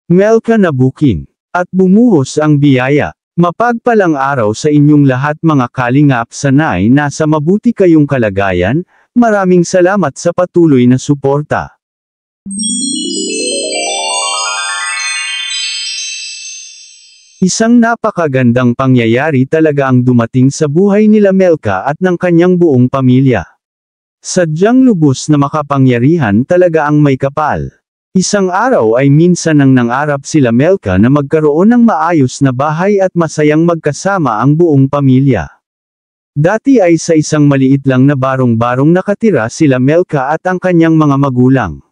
Melka na booking. At bumuhos ang biyaya. Mapagpalang araw sa inyong lahat mga kalingap, sanay nasa mabuti kayong kalagayan. Maraming salamat sa patuloy na suporta. Isang napakagandang pangyayari talaga ang dumating sa buhay nila Melka at ng kanyang buong pamilya. Sadyang lubos na makapangyarihan talaga ang may kapal. Isang araw ay minsan nang nangarap sila Melka na magkaroon ng maayos na bahay at masayang magkasama ang buong pamilya. Dati ay sa isang maliit lang na barong-barong nakatira sila Melka at ang kanyang mga magulang.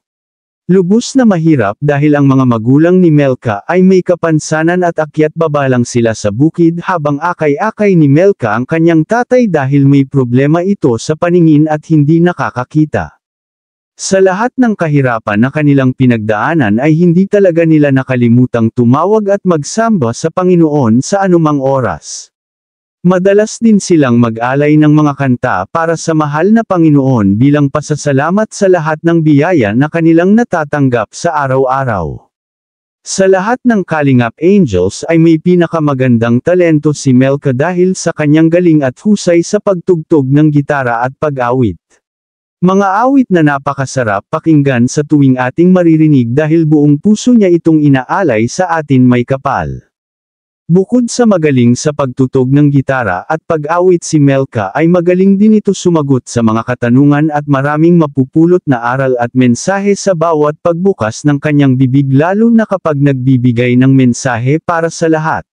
Lubos na mahirap dahil ang mga magulang ni Melka ay may kapansanan at akyat-baba lang sila sa bukid habang akay-akay ni Melka ang kanyang tatay dahil may problema ito sa paningin at hindi nakakakita. Sa lahat ng kahirapan na kanilang pinagdaanan ay hindi talaga nila nakalimutang tumawag at magsamba sa Panginoon sa anumang oras. Madalas din silang mag-alay ng mga kanta para sa mahal na Panginoon bilang pasasalamat sa lahat ng biyaya na kanilang natatanggap sa araw-araw. Sa lahat ng Kalingap Angels ay may pinakamagandang talento si Melka dahil sa kanyang galing at husay sa pagtugtog ng gitara at pag-awit. Mga awit na napakasarap pakinggan sa tuwing ating maririnig dahil buong puso niya itong inaalay sa atin may kapal. Bukod sa magaling sa pagtutog ng gitara at pag-awit si Melka ay magaling din ito sumagot sa mga katanungan at maraming mapupulot na aral at mensahe sa bawat pagbukas ng kanyang bibig lalo na kapag nagbibigay ng mensahe para sa lahat.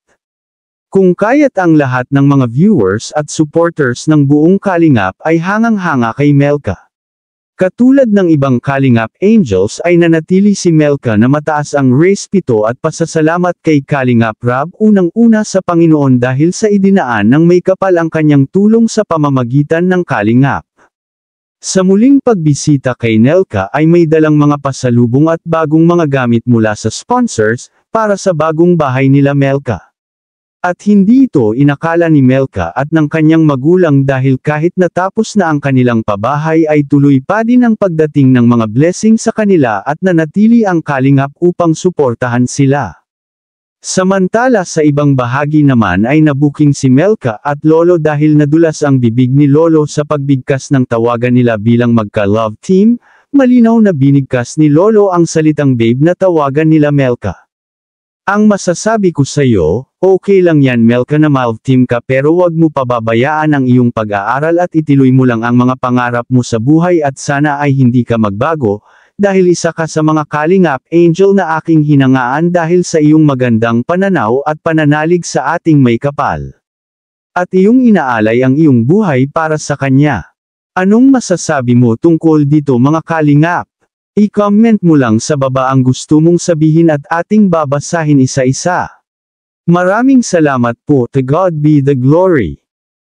Kung kaya't ang lahat ng mga viewers at supporters ng buong Kalingap ay hangang-hanga kay Melka. Katulad ng ibang Kalingap Angels ay nanatili si Melka na mataas ang respeto at pasasalamat kay Kalingap Rab unang-una sa Panginoon dahil sa idinaan ng may kapal ang kanyang tulong sa pamamagitan ng Kalingap. Sa muling pagbisita kay Melka ay may dalang mga pasalubong at bagong mga gamit mula sa sponsors para sa bagong bahay nila Melka. At hindi ito inakala ni Melka at ng kanyang magulang dahil kahit natapos na ang kanilang pabahay ay tuloy pa din ang pagdating ng mga blessing sa kanila at nanatili ang Kalingap upang suportahan sila. Samantala sa ibang bahagi naman ay nabuking si Melka at Lolo dahil nadulas ang bibig ni Lolo sa pagbigkas ng tawagan nila bilang magka-love team, malinaw na binigkas ni Lolo ang salitang babe na tawagan nila Melka. Ang masasabi ko sa'yo, okay lang yan Melka na love team ka pero wag mo pababayaan ang iyong pag-aaral at ituloy mo lang ang mga pangarap mo sa buhay at sana ay hindi ka magbago, dahil isa ka sa mga Kalingap Angel na aking hinangaan dahil sa iyong magandang pananaw at pananalig sa ating may kapal. At iyong inaalay ang iyong buhay para sa kanya. Anong masasabi mo tungkol dito mga Kalingap? I-comment mo lang sa baba ang gusto mong sabihin at ating babasahin isa-isa. Maraming salamat po, to God be the glory.